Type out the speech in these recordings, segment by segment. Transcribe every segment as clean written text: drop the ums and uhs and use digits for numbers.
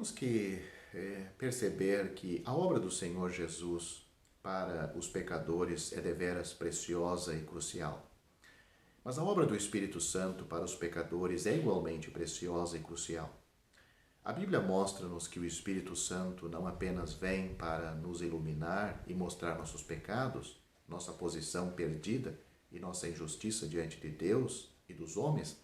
Temos que perceber que a obra do Senhor Jesus para os pecadores é deveras preciosa e crucial. Mas a obra do Espírito Santo para os pecadores é igualmente preciosa e crucial. A Bíblia mostra-nos que o Espírito Santo não apenas vem para nos iluminar e mostrar nossos pecados, nossa posição perdida e nossa injustiça diante de Deus e dos homens,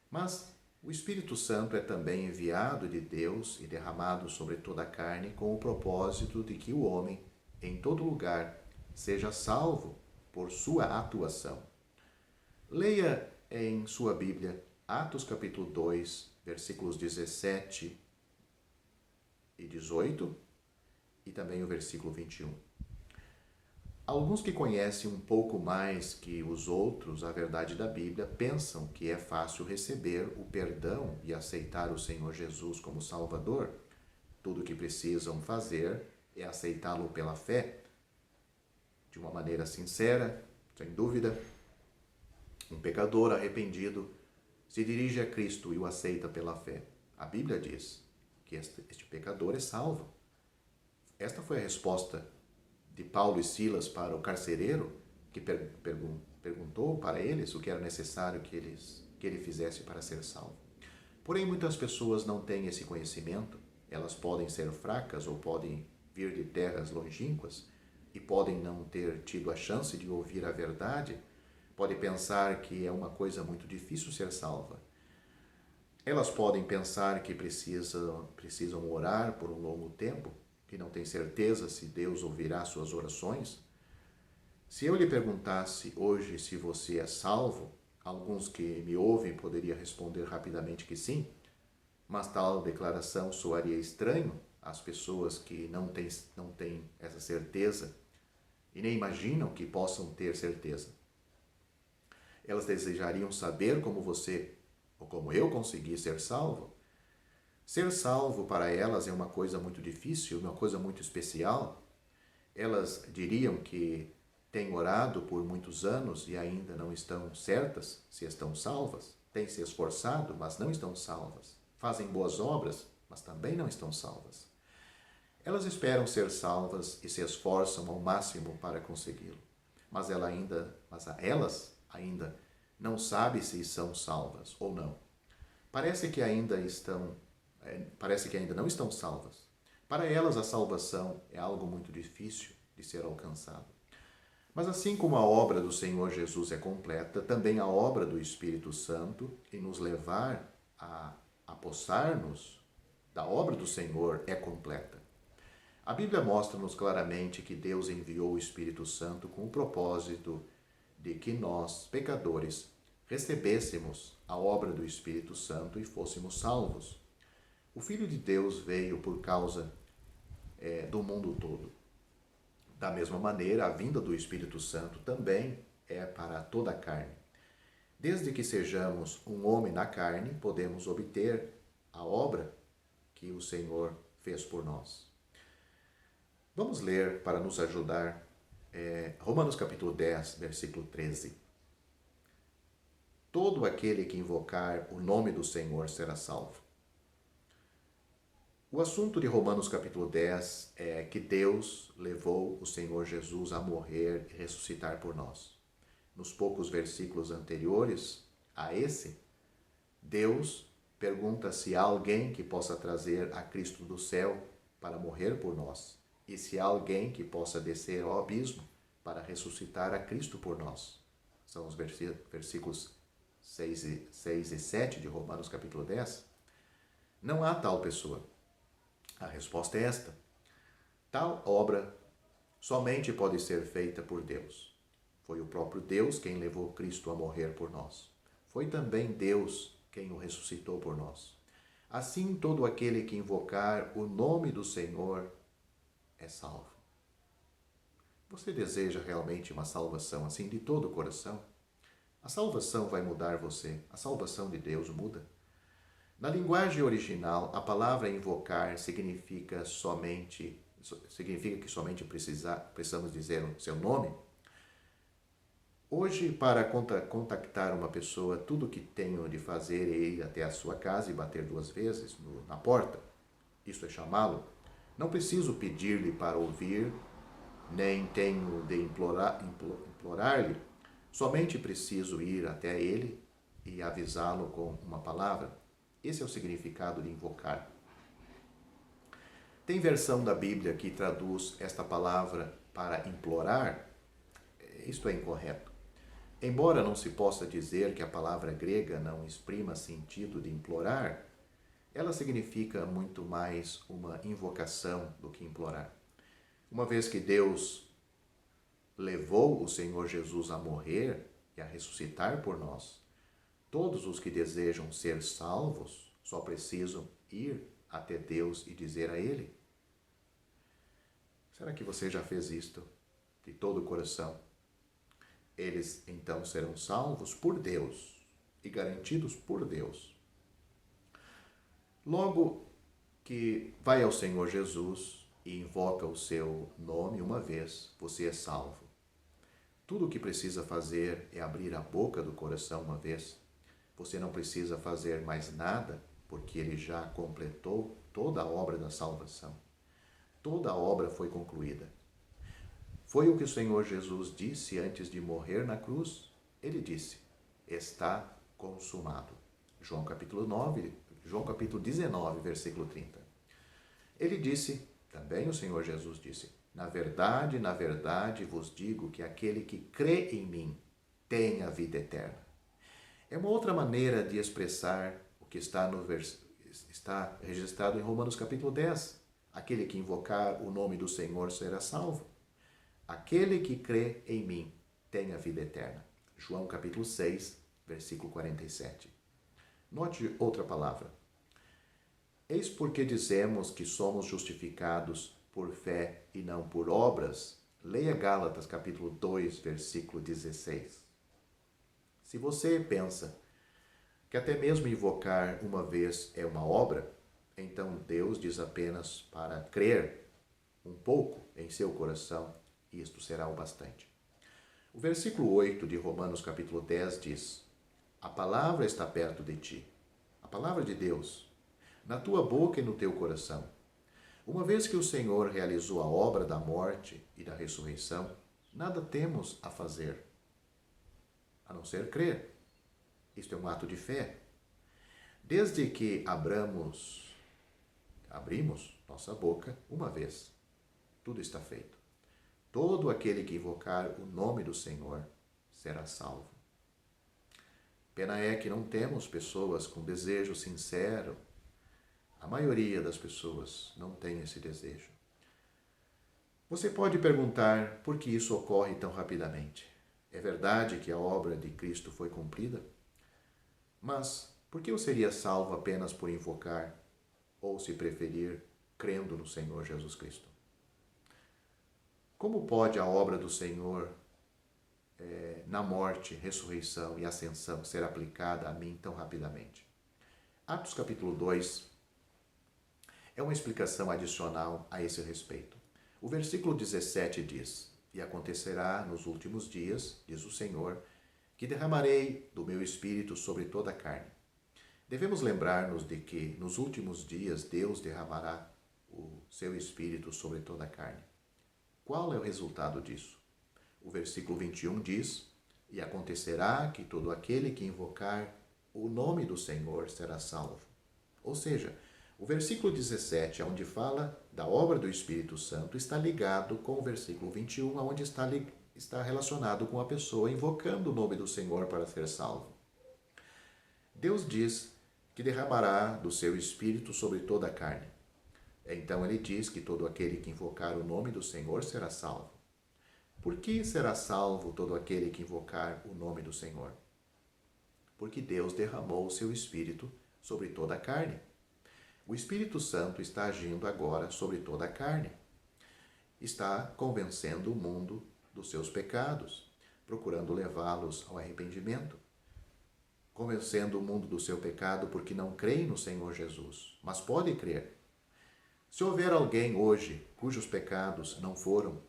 mas o Espírito Santo é também enviado de Deus e derramado sobre toda a carne com o propósito de que o homem, em todo lugar, seja salvo por sua atuação. Leia em sua Bíblia Atos capítulo 2, versículos 17 e 18 e também o versículo 21. Alguns que conhecem um pouco mais que os outros a verdade da Bíblia pensam que é fácil receber o perdão e aceitar o Senhor Jesus como Salvador. Tudo o que precisam fazer é aceitá-lo pela fé, de uma maneira sincera, sem dúvida. Um pecador arrependido se dirige a Cristo e o aceita pela fé. A Bíblia diz que este pecador é salvo. Esta foi a resposta de Paulo e Silas para o carcereiro, que perguntou para eles o que era necessário que ele fizesse para ser salvo. Porém, muitas pessoas não têm esse conhecimento. Elas podem ser fracas ou podem vir de terras longínquas e podem não ter tido a chance de ouvir a verdade. Podem pensar que é uma coisa muito difícil ser salva. Elas podem pensar que precisam orar por um longo tempo, que não tem certeza se Deus ouvirá suas orações. Se eu lhe perguntasse hoje se você é salvo, alguns que me ouvem poderiam responder rapidamente que sim, mas tal declaração soaria estranho às pessoas que não têm essa certeza e nem imaginam que possam ter certeza. Elas desejariam saber como você ou como eu consegui ser salvo. Ser salvo para elas é uma coisa muito difícil, uma coisa muito especial. Elas diriam que têm orado por muitos anos e ainda não estão certas se estão salvas. Têm se esforçado, mas não estão salvas. Fazem boas obras, mas também não estão salvas. Elas esperam ser salvas e se esforçam ao máximo para consegui-lo. Mas elas ainda não sabem se são salvas ou não. Parece que ainda não estão salvas. Para elas, a salvação é algo muito difícil de ser alcançado. Mas assim como a obra do Senhor Jesus é completa, também a obra do Espírito Santo em nos levar a apossar-nos da obra do Senhor é completa. A Bíblia mostra-nos claramente que Deus enviou o Espírito Santo com o propósito de que nós, pecadores, recebêssemos a obra do Espírito Santo e fôssemos salvos. O Filho de Deus veio por causa do mundo todo. Da mesma maneira, a vinda do Espírito Santo também é para toda a carne. Desde que sejamos um homem na carne, podemos obter a obra que o Senhor fez por nós. Vamos ler para nos ajudar Romanos capítulo 10, versículo 13. Todo aquele que invocar o nome do Senhor será salvo. O assunto de Romanos capítulo 10 é que Deus levou o Senhor Jesus a morrer e ressuscitar por nós. Nos poucos versículos anteriores a esse, Deus pergunta se há alguém que possa trazer a Cristo do céu para morrer por nós e se há alguém que possa descer ao abismo para ressuscitar a Cristo por nós. São os versículos 6 e 7 de Romanos capítulo 10. Não há tal pessoa. A resposta é esta: tal obra somente pode ser feita por Deus. Foi o próprio Deus quem levou Cristo a morrer por nós. Foi também Deus quem o ressuscitou por nós. Assim, todo aquele que invocar o nome do Senhor é salvo. Você deseja realmente uma salvação assim de todo o coração? A salvação vai mudar você. A salvação de Deus muda. Na linguagem original, a palavra invocar significa que somente precisamos dizer o seu nome. Hoje, para contactar uma pessoa, tudo o que tenho de fazer é ir até a sua casa e bater 2 vezes na porta. isto é, chamá-lo, não preciso pedir-lhe para ouvir, nem tenho de implorar-lhe, somente preciso ir até ele e avisá-lo com uma palavra. Esse é o significado de invocar. Tem versão da Bíblia que traduz esta palavra para implorar. Isto é incorreto. Embora não se possa dizer que a palavra grega não exprima sentido de implorar, ela significa muito mais uma invocação do que implorar. Uma vez que Deus levou o Senhor Jesus a morrer e a ressuscitar por nós, todos os que desejam ser salvos só precisam ir até Deus e dizer a Ele: será que você já fez isto de todo o coração? Eles então serão salvos por Deus e garantidos por Deus. Logo que vai ao Senhor Jesus e invoca o seu nome uma vez, você é salvo. Tudo o que precisa fazer é abrir a boca do coração uma vez. Você não precisa fazer mais nada, porque ele já completou toda a obra da salvação. Toda a obra foi concluída. Foi o que o Senhor Jesus disse antes de morrer na cruz. Ele disse: está consumado. João capítulo 19, versículo 30. Ele disse, também o Senhor Jesus disse: na verdade vos digo que aquele que crê em mim tem a vida eterna. É uma outra maneira de expressar o que está registrado em Romanos capítulo 10. Aquele que invocar o nome do Senhor será salvo. Aquele que crê em mim tem a vida eterna. João capítulo 6, versículo 47. Note outra palavra. Eis porque dizemos que somos justificados por fé e não por obras. Leia Gálatas capítulo 2, versículo 16. Se você pensa que até mesmo invocar uma vez é uma obra, então Deus diz apenas para crer um pouco em seu coração, e isto será o bastante. O versículo 8 de Romanos capítulo 10 diz: a palavra está perto de ti, a palavra de Deus, na tua boca e no teu coração. Uma vez que o Senhor realizou a obra da morte e da ressurreição, nada temos a fazer, a não ser crer. Isto é um ato de fé. Desde que abrimos nossa boca uma vez, tudo está feito. Todo aquele que invocar o nome do Senhor será salvo. Pena é que não temos pessoas com desejo sincero. A maioria das pessoas não tem esse desejo. Você pode perguntar por que isso ocorre tão rapidamente. É verdade que a obra de Cristo foi cumprida? Mas por que eu seria salvo apenas por invocar, ou se preferir, crendo no Senhor Jesus Cristo? Como pode a obra do Senhor na morte, ressurreição e ascensão ser aplicada a mim tão rapidamente? Atos capítulo 2 é uma explicação adicional a esse respeito. O versículo 17 diz: e acontecerá nos últimos dias, diz o Senhor, que derramarei do meu espírito sobre toda a carne. Devemos lembrar-nos de que nos últimos dias Deus derramará o seu espírito sobre toda a carne. Qual é o resultado disso? O versículo 21 diz: e acontecerá que todo aquele que invocar o nome do Senhor será salvo. Ou seja, o versículo 17, onde fala da obra do Espírito Santo, está ligado com o versículo 21, onde está relacionado com a pessoa invocando o nome do Senhor para ser salvo. Deus diz que derramará do seu Espírito sobre toda a carne. Então ele diz que todo aquele que invocar o nome do Senhor será salvo. Por que será salvo todo aquele que invocar o nome do Senhor? Porque Deus derramou o seu Espírito sobre toda a carne. O Espírito Santo está agindo agora sobre toda a carne. Está convencendo o mundo dos seus pecados, procurando levá-los ao arrependimento. Convencendo o mundo do seu pecado porque não creem no Senhor Jesus, mas pode crer. Se houver alguém hoje cujos pecados não foram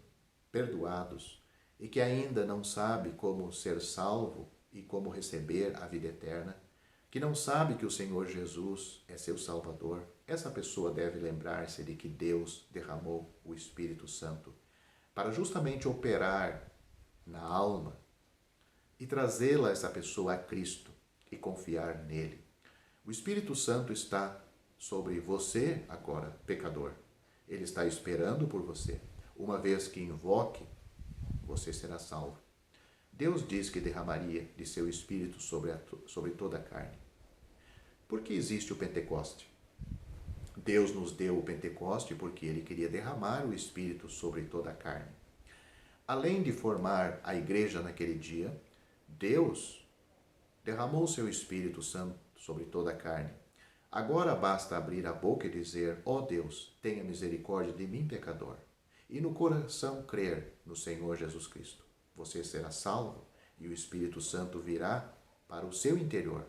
perdoados e que ainda não sabe como ser salvo e como receber a vida eterna, que não sabe que o Senhor Jesus é seu Salvador, essa pessoa deve lembrar-se de que Deus derramou o Espírito Santo para justamente operar na alma e trazê-la, essa pessoa, a Cristo e confiar nele. O Espírito Santo está sobre você agora, pecador. Ele está esperando por você. Uma vez que invoque, você será salvo. Deus diz que derramaria de seu Espírito sobre toda a carne. Por que existe o Pentecoste? Deus nos deu o Pentecoste porque Ele queria derramar o Espírito sobre toda a carne. Além de formar a igreja naquele dia, Deus derramou o seu Espírito Santo sobre toda a carne. Agora basta abrir a boca e dizer: ó Deus, tenha misericórdia de mim, pecador. E no coração crer no Senhor Jesus Cristo. Você será salvo e o Espírito Santo virá para o seu interior.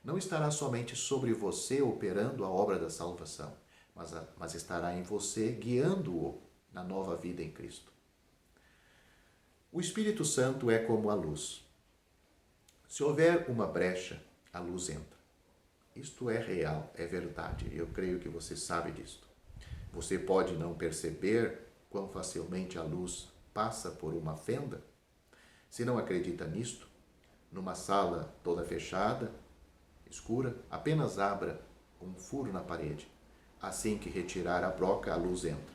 Não estará somente sobre você operando a obra da salvação, mas estará em você guiando-o na nova vida em Cristo. O Espírito Santo é como a luz. Se houver uma brecha, a luz entra. Isto é real, é verdade. Eu creio que você sabe disto. Você pode não perceber quão facilmente a luz passa por uma fenda. Se não acredita nisto, numa sala toda fechada, escura, apenas abra um furo na parede. Assim que retirar a broca, a luz entra.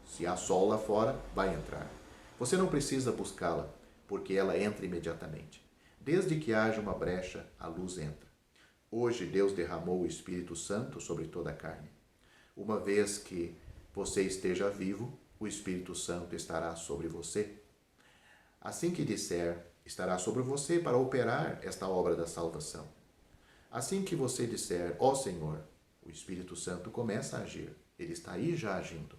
Se há sol lá fora, vai entrar. Você não precisa buscá-la, porque ela entra imediatamente. Desde que haja uma brecha, a luz entra. Hoje Deus derramou o Espírito Santo sobre toda a carne. Uma vez que você esteja vivo, o Espírito Santo estará sobre você. Assim que disser, estará sobre você para operar esta obra da salvação. Assim que você disser, ó Senhor, o Espírito Santo começa a agir. Ele está aí já agindo.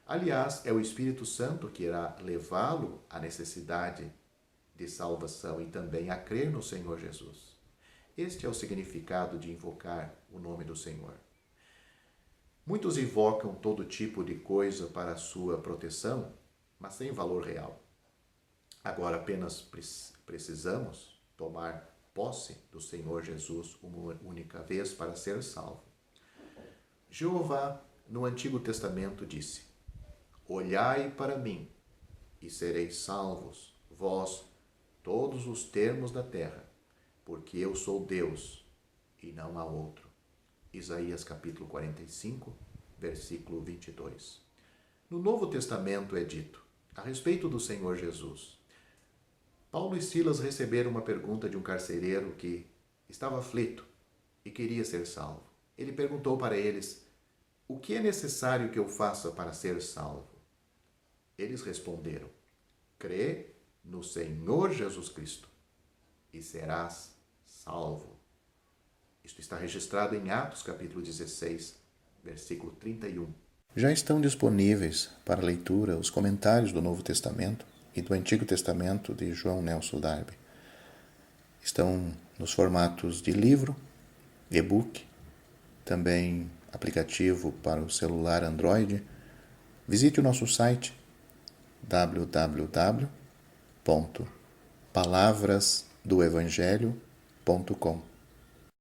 Aliás, é o Espírito Santo que irá levá-lo à necessidade de salvação e também a crer no Senhor Jesus. Este é o significado de invocar o nome do Senhor. Muitos invocam todo tipo de coisa para a sua proteção, mas sem valor real. Agora apenas precisamos tomar posse do Senhor Jesus uma única vez para ser salvo. Jeová, no Antigo Testamento, disse: olhai para mim e sereis salvos, vós, todos os termos da terra, porque eu sou Deus e não há outro. Isaías capítulo 45, versículo 22. No Novo Testamento é dito, a respeito do Senhor Jesus: Paulo e Silas receberam uma pergunta de um carcereiro que estava aflito e queria ser salvo. Ele perguntou para eles: o que é necessário que eu faça para ser salvo? Eles responderam: crê no Senhor Jesus Cristo e serás salvo. Isto está registrado em Atos capítulo 16, versículo 31. Já estão disponíveis para leitura os comentários do Novo Testamento e do Antigo Testamento de João Nelson Darby. Estão nos formatos de livro, e-book, também aplicativo para o celular Android. Visite o nosso site www.palavrasdoevangelho.com.